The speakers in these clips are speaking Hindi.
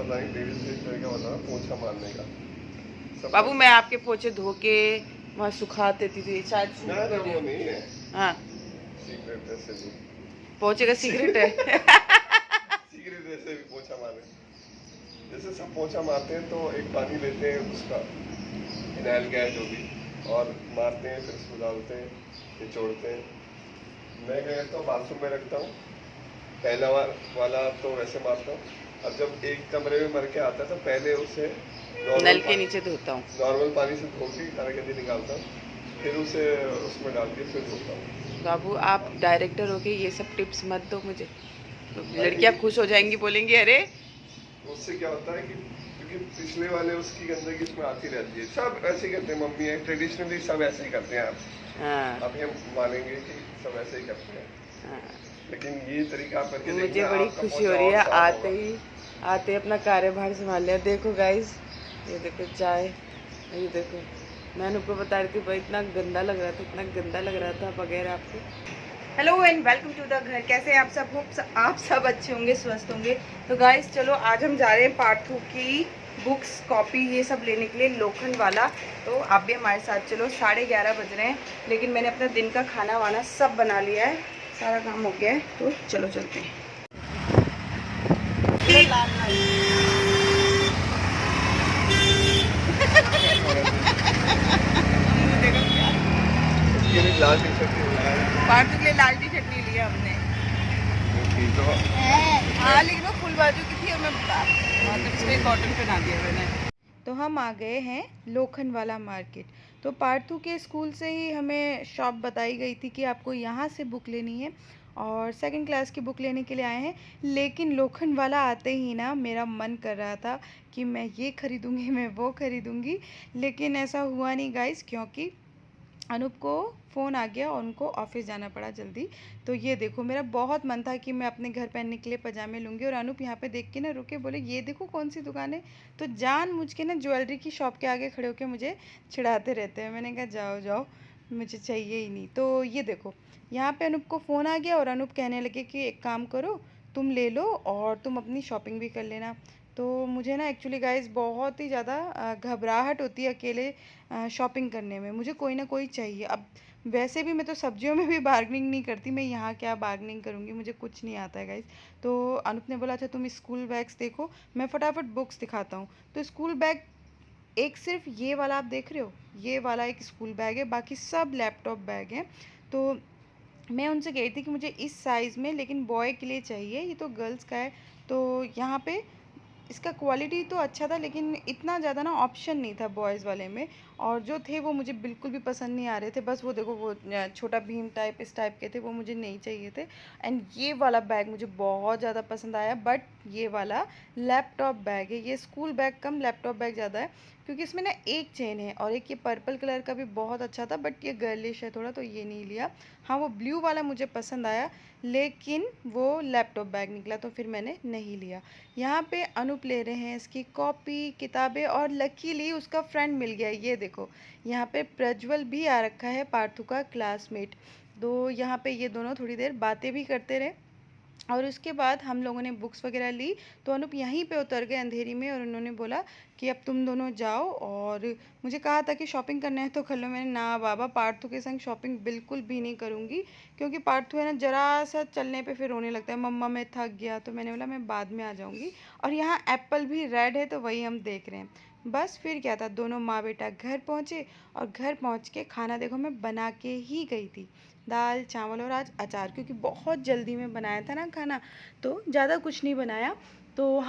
पता नहीं लेडीज को इस तरह का होता है पोछा मारने का। बाबू मैं आपके पोछे धो के वहाँ सुखा देती थी शायद। वो नहीं है। हाँ सीक्रेट रेसिपी। पोछे का सीक्रेट है। सीक्रेट रेसिपी पोछा मारने। जैसे सब पोछा मारते हैं तो एक पानी लेते हैं उसका फिनाइल गैस जो भी और मारते हैं, फिर उसको डालते हैं, निचोड़ते हैं। मैं क्या करता हूँ बाथरूम में रखता हूँ, पहला वाला तो वैसे मारता हूँ। अब जब एक कमरे में मर के आता है तो पहले उसे नल के नीचे धोता हूँ, नॉर्मल पानी से धो के सारा गंदी निकालता हूँ, फिर उसे उसमें डाल के फिर धोता हूँ। बाबू आप डायरेक्टर हो के ये सब टिप्स मत दो मुझे, तो लड़कियाँ खुश हो जाएंगी, बोलेंगी अरे। उससे क्या होता है कि क्योंकि पिछले वाले उसकी गंदगी इसमें आती रहती है। सब ऐसे ही करते हैं, मम्मी है ट्रेडिशनली सब ऐसे ही करते हैं। आप अभी हम मानेंगे कि सब ऐसे ही करते हैं, लेकिन ये तरीका आप करके मुझे बड़ी खुशी हो रही है। आते ही अपना कार्यभार संभाल लिया। देखो गाइस, ये देखो चाय, ये देखो मैं उनको बता रही थी भाई इतना गंदा लग रहा था, इतना गंदा लग रहा था बगैर आपके। Hello and welcome to the घर। कैसे हैं आप सब? होप आप सब अच्छे होंगे, स्वस्थ होंगे। तो गाइस चलो आज हम जा रहे हैं पार्ट 2 की बुक्स कॉपी ये सब लेने के लिए लोखंड वाला। तो आप भी हमारे साथ चलो। 11:30 बज रहे हैं, लेकिन मैंने अपना दिन का खाना वाना सब बना लिया है, सारा काम हो गया है। तो चलो चलते हैं। लाल टी शर्ट पार्ट 2 के लिए लाल टी शर्ट नहीं लिया हमने। तो हाँ लेकिन वो फुल बाजू की थी और मैं मतलब इसमें कॉटन पहना दिया मैंने। तो हम आ गए हैं लोखंड वाला मार्केट। तो पार्ट 2 के स्कूल से ही हमें शॉप बताई गई थी कि आपको यहाँ से बुक लेनी है और सेकंड क्लास की बुक लेने के लिए आए हैं। लेकिन लोखंड वाला आते ही ना मेरा मन कर रहा था कि मैं ये ख़रीदूँगी, मैं वो ख़रीदूँगी, लेकिन ऐसा हुआ नहीं गाइस, क्योंकि अनूप को फ़ोन आ गया और उनको ऑफिस जाना पड़ा जल्दी। तो ये देखो मेरा बहुत मन था कि मैं अपने घर पहनने के लिए पजामे लूँगी, और अनूप यहाँ पे देख के ना रुके, बोले ये देखो कौन सी दुकान है। तो जान मुझ के ना ज्वेलरी की शॉप के आगे खड़े होकर मुझे चिढ़ाते रहते हैं। मैंने कहा जाओ जाओ, मुझे चाहिए ही नहीं। तो ये देखो यहाँ पर अनूप को फ़ोन आ गया और अनूप कहने लगे कि एक काम करो, तुम ले लो और तुम अपनी शॉपिंग भी कर लेना। तो मुझे ना एक्चुअली गाइस बहुत ही ज़्यादा घबराहट होती है अकेले शॉपिंग करने में। मुझे कोई ना कोई चाहिए। अब वैसे भी मैं तो सब्जियों में भी बार्गेनिंग नहीं करती, मैं यहाँ क्या बार्गेनिंग करूँगी, मुझे कुछ नहीं आता है गाइस। तो अनूप ने बोला अच्छा तुम स्कूल बैग्स देखो, मैं फटाफट बुक्स दिखाता हूँ। तो स्कूल बैग एक सिर्फ ये वाला आप देख रहे हो, ये वाला एक स्कूल बैग है, बाकी सब लैपटॉप बैग हैं। तो मैं उनसे कह रही थी कि मुझे इस साइज़ में लेकिन बॉय के लिए चाहिए, ये तो गर्ल्स का है। तो यहाँ पे इसका क्वालिटी तो अच्छा था, लेकिन इतना ज़्यादा ना ऑप्शन नहीं था बॉयज़ वाले में, और जो थे वो मुझे बिल्कुल भी पसंद नहीं आ रहे थे। बस वो देखो वो छोटा भीम टाइप इस टाइप के थे, वो मुझे नहीं चाहिए थे। एंड ये वाला बैग मुझे बहुत ज़्यादा पसंद आया, बट ये वाला लैपटॉप बैग है। ये स्कूल बैग कम लैपटॉप बैग ज़्यादा है, क्योंकि इसमें ना एक चेन है, और एक ये पर्पल कलर का भी बहुत अच्छा था, बट ये गर्लिश है थोड़ा, तो ये नहीं लिया। हाँ वो ब्लू वाला मुझे पसंद आया, लेकिन वो लैपटॉप बैग निकला तो फिर मैंने नहीं लिया। यहाँ पे अनूप ले रहे हैं इसकी कॉपी किताबें, और लकीली उसका फ्रेंड मिल गया। ये देखो यहाँ पे प्रज्वल भी आ रखा है, पार्थु का क्लासमेट। तो यहाँ पे ये दोनों थोड़ी देर बातें भी करते रहे, और उसके बाद हम लोगों ने बुक्स वगैरह ली। तो अनूप यहीं पे उतर गए अंधेरी में, और उन्होंने बोला कि अब तुम दोनों जाओ, और मुझे कहा था कि शॉपिंग करना है तो कर लो। मैंने ना बाबा, पार्थु के संग शॉपिंग बिल्कुल भी नहीं करूँगी, क्योंकि पार्थु है ना ज़रा सा चलने पे फिर रोने लगता है, मम्मा मैं थक गया। तो मैंने बोला मैं बाद में आ जाऊँगी। और यहाँ एप्पल भी रेड है तो वही हम देख रहे हैं। बस फिर क्या था, दोनों माँ बेटा घर पहुँचे, और घर पहुँच के खाना देखो मैं बना के ही गई थी, दाल चावल और आज अचार, क्योंकि बहुत जल्दी में बनाया था ना खाना, तो ज़्यादा कुछ नहीं बनाया। तो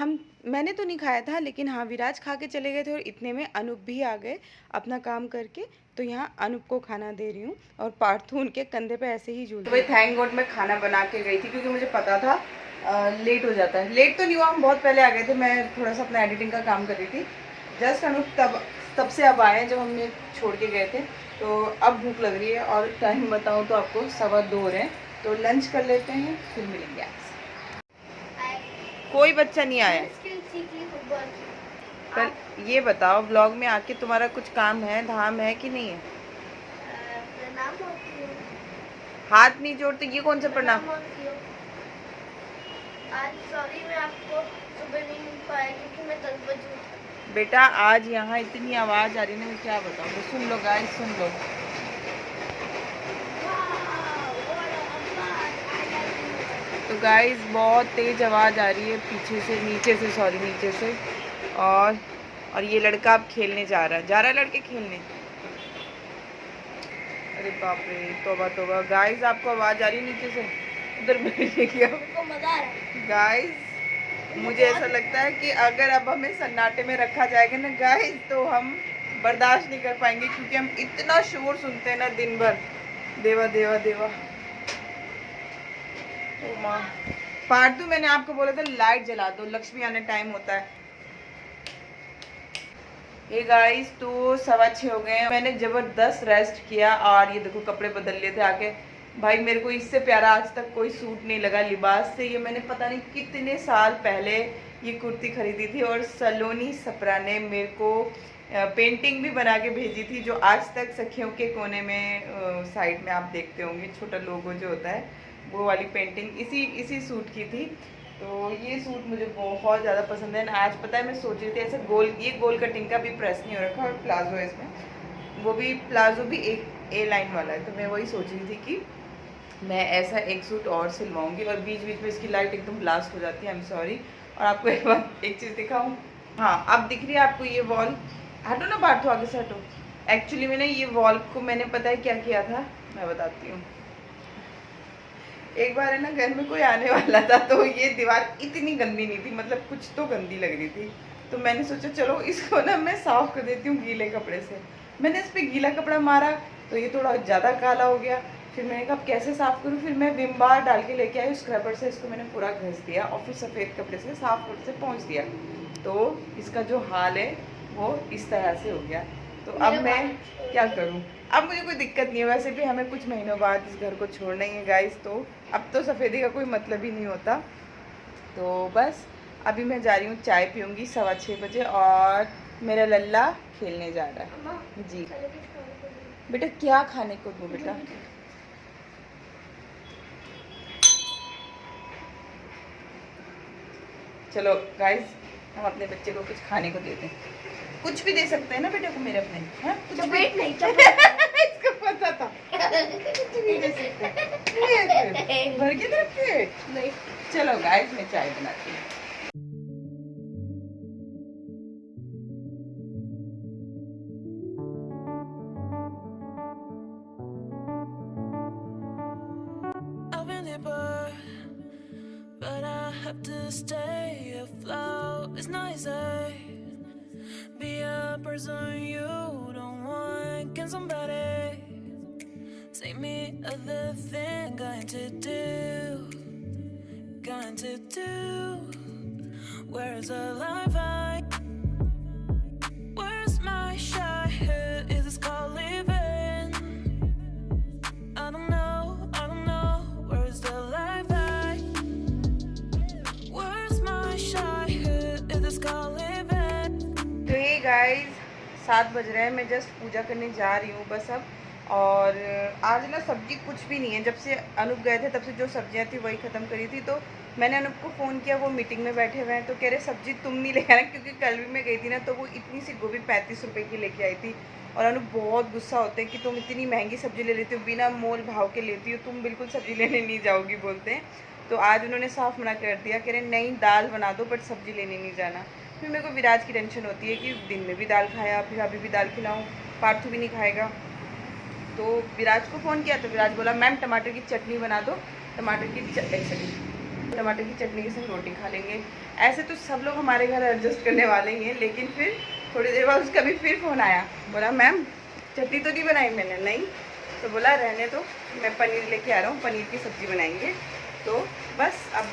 मैंने तो नहीं खाया था, लेकिन हाँ विराज खा के चले गए थे, और इतने में अनूप भी आ गए अपना काम करके। तो यहाँ अनूप को खाना दे रही हूँ, और पार्थु उनके कंधे पे ऐसे ही झूल। तो भाई थैंक गॉड मैं खाना बना के गई थी, क्योंकि मुझे पता था लेट हो जाता है। लेट तो नहीं हुआ, हम बहुत पहले आ गए थे, मैं थोड़ा सा अपना एडिटिंग का काम कर रही थी। जस्ट अनूप तब से अब आए जब हमने छोड़ के गए थे। तो अब भूख लग रही है, और टाइम बताऊँ तो आपको 2:15 हो रहे हैं। तो लंच कर लेते हैं, फिर मिलेंगे आपसे। कोई बच्चा नहीं आया। पर ये बताओ व्लॉग में आके तुम्हारा कुछ काम है, धाम है कि नहीं है? हाथ नहीं जोड़ते, ये कौन सा प्रणाम? आज सॉरी मैं आपको सुबह नहीं मिल पाया, क्योंकि मैं बेटा आज यहाँ इतनी आवाज़ आ रही है ना, मैं क्या बताऊँ। तो सुन लो गाइस, सुन लो। तो गाइस बहुत तेज़ आवाज़ आ रही है पीछे से, नीचे से, सॉरी नीचे से। और ये लड़का अब खेलने जा रहा है लड़के खेलने। अरे बाप रे, तौबा तौबा। गाइस आपको आवाज़ आ रही है नीचे से, उधर बैठने की। गाइस मुझे ऐसा लगता है कि अगर अब हमें सन्नाटे में रखा जाएगा ना गाइस, तो हम बर्दाश्त नहीं कर पाएंगे, क्योंकि हम इतना शोर सुनते हैं ना दिन भर। देवा देवा देवा। ओ माँ, पार्टू मैंने आपको बोला था लाइट जला दो, लक्ष्मी आने टाइम होता है। ये गाइस तो 6:15 हो गए हैं। मैंने जबरदस्त रेस्ट किया और ये देखो कपड़े बदल लिए थे आके। भाई मेरे को इससे प्यारा आज तक कोई सूट नहीं लगा लिबास से। ये मैंने पता नहीं कितने साल पहले ये कुर्ती खरीदी थी, और सलोनी सप्रा ने मेरे को पेंटिंग भी बना के भेजी थी, जो आज तक सखियों के कोने में साइड में आप देखते होंगे, छोटा लोगो जो होता है, वो वाली पेंटिंग इसी सूट की थी। तो ये सूट मुझे बहुत ज़्यादा पसंद है। आज पता है मैं सोच रही थी ऐसे ये गोल कटिंग का भी प्रेस नहीं हो रखा, और प्लाजो है इसमें, वो भी प्लाजो भी एक ए लाइन वाला है। तो मैं वही सोच रही थी कि मैं ऐसा एक सूट और सिलवाऊंगी, और बीच बीच में इसकी लाइट एकदम ब्लास्ट हो जाती है। I am sorry. और आपको एक चीज़ दिखाऊं, हाँ अब दिख रही है आपको ये वॉल। हटो ना बात, तो आगे से हटो। एक्चुअली मैंने ये वॉल को मैंने पता है क्या किया था, मैं बताती हूँ। एक बार है ना घर में कोई आने वाला था, तो ये दीवार इतनी गंदी नहीं थी, मतलब कुछ तो गंदी लग रही थी। तो मैंने सोचा चलो इसको ना मैं साफ़ कर देती हूँ गीले कपड़े से। मैंने इस पर गीला कपड़ा मारा तो ये थोड़ा ज़्यादा काला हो गया। फिर मैंने कहा कैसे साफ़ करूँ, फिर मैं विम बार डाल के लेके आई, स्क्रबर से इसको मैंने पूरा घस दिया, और फिर सफ़ेद कपड़े से साफ कपड़े से पोंछ दिया। तो इसका जो हाल है वो इस तरह से हो गया। तो अब मैं क्या करूँ, अब मुझे कोई दिक्कत नहीं है। वैसे भी हमें कुछ महीनों बाद इस घर को छोड़ना ही है गाइस, तो अब तो सफ़ेदी का कोई मतलब ही नहीं होता। तो बस अभी मैं जा रही हूँ, चाय पीऊँगी 6:15 बजे, और मेरा लल्ला खेलने जा रहा है। जी बेटा, क्या खाने को दूँ बेटा? चलो गाइस, हम अपने बच्चे को कुछ खाने को देते हैं। कुछ भी दे सकते हैं ना बेटे को मेरे अपने, हाँ? कुछ चॉकलेट नहीं, इसको पता था। कुछ भी दे सकते हैं। भर के रखते हैं? नहीं। चलो गाइस, मैं चाय बनाती हूँ। But I have to stay afloat. It's not easy. Be a person you don't want. Can somebody take me other thing? Going to do. Where is the life where's my childhood? Is this called living? I don't know. Where's the life where's my childhood? Is this called living? तो ये गाइस 7 बज रहे हैं, मैं जस्ट पूजा करने जा रही हूँ बस अब। और आज ना सब्जी कुछ भी नहीं है। जब से अनूप गए थे तब से जो सब्जियाँ थी वही ख़त्म करी थी। तो मैंने अनूप को फ़ोन किया, वो मीटिंग में बैठे हुए हैं, तो कह रहे सब्जी तुम नहीं ले आना, क्योंकि कल भी मैं गई थी ना, तो वो इतनी सी गोभी 35 रुपए की लेके आई थी। और अनूप बहुत गुस्सा होते हैं कि तुम इतनी महंगी सब्ज़ी ले लेती हो, बिना मोल भाव के लेती हो, तुम बिल्कुल सब्ज़ी लेने नहीं जाओगी बोलते हैं। तो आज उन्होंने साफ मना कर दिया, कह रहे नहीं दाल बना दो बट सब्ज़ी लेने नहीं जाना। फिर मेरे को विराज की टेंशन होती है कि दिन में भी दाल खाया, फिर अभी भी दाल खिलाऊँ, पार्थू भी नहीं खाएगा। तो विराज को फ़ोन किया तो विराज बोला मैम टमाटर की चटनी बना दो, टमाटर की चटनी के संग रोटी खा लेंगे। ऐसे तो सब लोग हमारे घर एडजस्ट करने वाले ही हैं, लेकिन फिर थोड़ी देर बाद उसका भी फिर फ़ोन आया, बोला मैम चटनी तो नहीं बनाई मैंने। नहीं, तो बोला रहने दो, मैं पनीर लेके आ रहा हूँ, पनीर की सब्ज़ी बनाएंगे। तो बस अब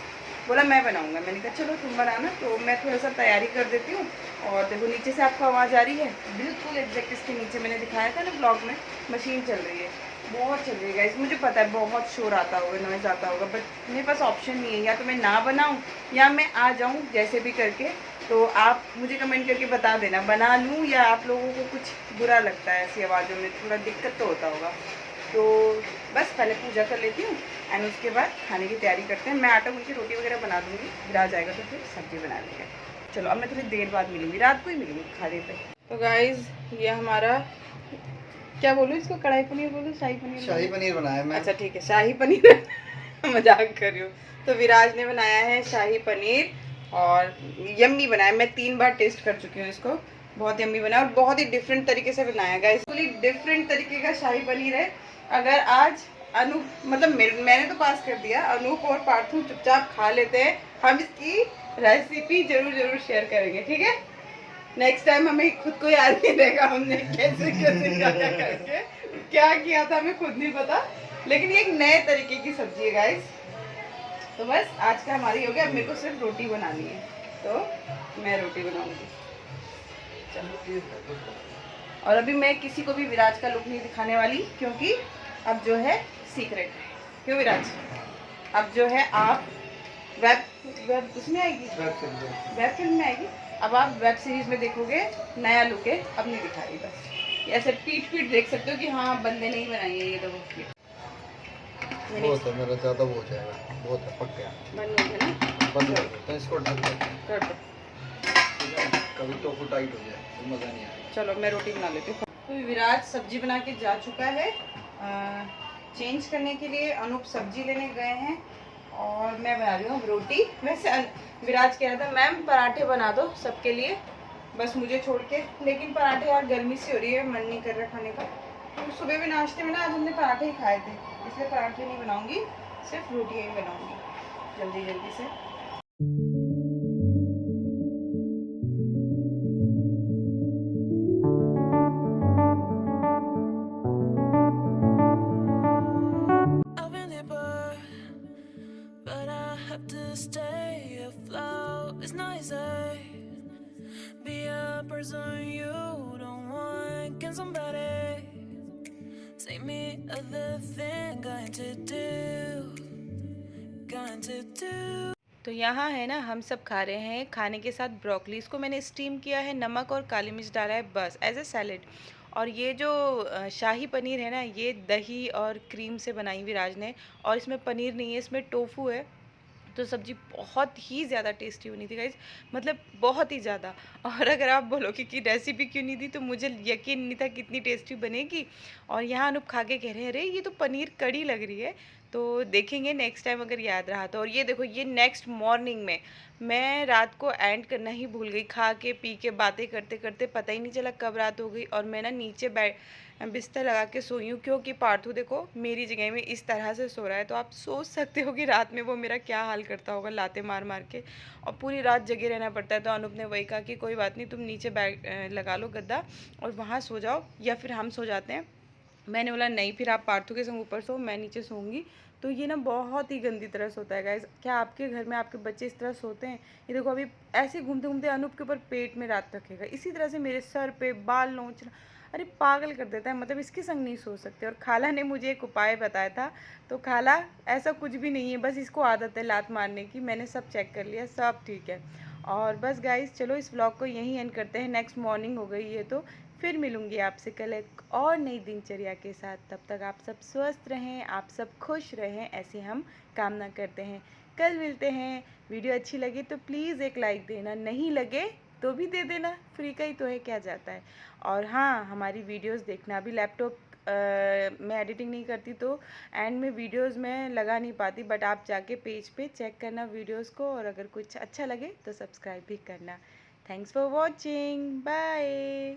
बोला मैं बनाऊंगा। मैंने कहा चलो तुम बनाना। तो मैं थोड़ा सा तैयारी कर देती हूँ। और देखो नीचे से आपको आवाज़ आ रही है, बिल्कुल एग्जैक्ट इसके नीचे मैंने दिखाया था ना ब्लॉग में, मशीन चल रही है, बहुत चल रही है गाइस। मुझे पता है बहुत शोर आता होगा, नॉइज़ आता होगा, बट मेरे पास ऑप्शन नहीं है, या तो मैं ना बनाऊँ या मैं आ जाऊँ जैसे भी करके। तो आप मुझे कमेंट करके बता देना बना लूँ या आप लोगों को कुछ बुरा लगता है ऐसी आवाज़ों में, थोड़ा दिक्कत तो होता होगा। तो बस पहले पूजा कर लेती हूँ एंड उसके बाद खाने की तैयारी करते हैं। मैं आटा गूंथ के रोटी वगैरह बना दूँगी, फिर आ जाएगा तो फिर सब्ज़ी बना लेंगे। चलो अब मैं थोड़ी देर बाद मिलूंगी, रात को ही मिलूंगी खाने पे। तो गाइज ये हमारा, क्या बोलूँ इसको, कढ़ाई पनीर बोलूँ, शाही पनीर? शाही पनीर बनाया मैं। अच्छा ठीक है, शाही पनीर मजाक कर रही हूँ। तो विराज ने बनाया है शाही पनीर और यम्मी बनाया। मैं 3 बार टेस्ट कर चुकी हूँ इसको, बहुत यम्मी बना और बहुत ही डिफरेंट तरीके से बनाया गया। इसलिए डिफरेंट तरीके का शाही पनीर है। अगर आज अनूप, मतलब मैंने तो पास कर दिया, अनूप और पार्थू चुपचाप खा लेते हैं, हम इसकी रेसिपी जरूर शेयर करेंगे, ठीक है? नेक्स्ट टाइम हमें खुद को याद नहीं रहेगा हमने कैसे करके क्या किया था, हमें खुद नहीं पता, लेकिन ये एक नए तरीके की सब्जी है गाइस। तो बस आज का हमारी हो गया। अब मेरे को सिर्फ रोटी बनानी है, तो मैं रोटी बनाऊंगी। चलो, और अभी मैं किसी को भी विराज का लुक नहीं दिखाने वाली, क्योंकि अब जो है सीक्रेट है। क्यों विराज? अब जो है आप वेब उसमें आएगी, वेब फिल्म में आएगी। अब आप वेब सीरीज में देखोगे नया लुक है, अब नहीं दिखा रही, बस ऐसे पीठ देख सकते हो कि हाँ बंदे नहीं बनाई है ये तो। बहुत है मेरा, ज़्यादा हो जाएगा, बहुत है, पक गया, बन गया ना, बंद कर दो, तो इसको ढक दो, कर दो। कभी टोफू टाइट हो जाए तो मज़ा नहीं आएगा। चलो मैं रोटी बना लेती हूँ। तो विराज सब्जी बना के जा चुका है, चेंज करने के लिए अनूप सब्जी लेने गए हैं और मैं बना रही हूँ रोटी। वैसे विराज कह रहा था मैम पराठे बना दो सबके लिए, बस मुझे छोड़ के, लेकिन पराठे यार गर्मी सी हो रही है, मन नहीं कर रहा खाने का। तो सुबह भी नाश्ते में ना आज हमने पराठे ही खाए थे, इसलिए पराठे नहीं बनाऊंगी, सिर्फ रोटियाँ ही बनाऊंगी जल्दी से। I've been there, but I have to stay afloat. It's not easy. Be a person you don't want. Can somebody take me other thing? Going to do. तो यहाँ है ना, हम सब खा रहे हैं खाने के साथ ब्रोकली। इसको मैंने स्टीम किया है, नमक और काली मिर्च डाला है बस एज ए सैलेड। और ये जो शाही पनीर है ना, ये दही और क्रीम से बनाई विराज ने, और इसमें पनीर नहीं है, इसमें टोफू है। तो सब्ज़ी बहुत ही ज़्यादा टेस्टी बनी थी गाइज, मतलब बहुत ही ज़्यादा। और अगर आप बोलोगे कि रेसिपी क्यों नहीं दी, तो मुझे यकीन नहीं था कितनी टेस्टी बनेगी। और यहाँ अनूप खा के कह रहे हैं अरे ये तो पनीर कड़ी लग रही है। तो देखेंगे नेक्स्ट टाइम अगर याद रहा तो। और ये देखो, ये नेक्स्ट मॉर्निंग में, मैं रात को एंड करना ही भूल गई, खा के पी के बातें करते करते पता ही नहीं चला कब रात हो गई। और मैं ना नीचे बिस्तर लगा के सोई हूँ, क्योंकि पार्थू देखो मेरी जगह में इस तरह से सो रहा है। तो आप सोच सकते हो कि रात में वो मेरा क्या हाल करता होगा, लाते मार मार के, और पूरी रात जगे रहना पड़ता है। तो अनूप ने वही कहा कि कोई बात नहीं, तुम नीचे लगा लो गद्दा और वहाँ सो जाओ, या फिर हम सो जाते हैं। मैंने बोला नहीं, फिर आप पार्थू के संग ऊपर सो, मैं नीचे सोऊंगी। तो ये ना बहुत ही गंदी तरह सोता है गाइज। क्या आपके घर में आपके बच्चे इस तरह सोते हैं? ये देखो अभी ऐसे घूमते घूमते अनूप के ऊपर पेट में रात रखेगा, इसी तरह से मेरे सर पे बाल नोच, अरे पागल कर देता है। मतलब इसके संग नहीं सो सकते। और खाला ने मुझे एक उपाय बताया था, तो खाला ऐसा कुछ भी नहीं है, बस इसको आदत है लात मारने की। मैंने सब चेक कर लिया, सब ठीक है। और बस गाइस चलो इस व्लॉग को यहीं एंड करते हैं। नेक्स्ट मॉर्निंग हो गई है, तो फिर मिलूंगी आपसे कल एक और नई दिनचर्या के साथ। तब तक आप सब स्वस्थ रहें, आप सब खुश रहें, ऐसे हम कामना करते हैं। कल मिलते हैं। वीडियो अच्छी लगी तो प्लीज़ एक लाइक देना, नहीं लगे तो भी दे देना, फ्री का ही तो है, क्या जाता है। और हाँ, हमारी वीडियोस देखना। अभी लैपटॉप मैं एडिटिंग नहीं करती, तो एंड में वीडियोस में लगा नहीं पाती, बट आप जाके पेज पे चेक करना वीडियोस को, और अगर कुछ अच्छा लगे तो सब्सक्राइब भी करना। Thanks for watching, bye.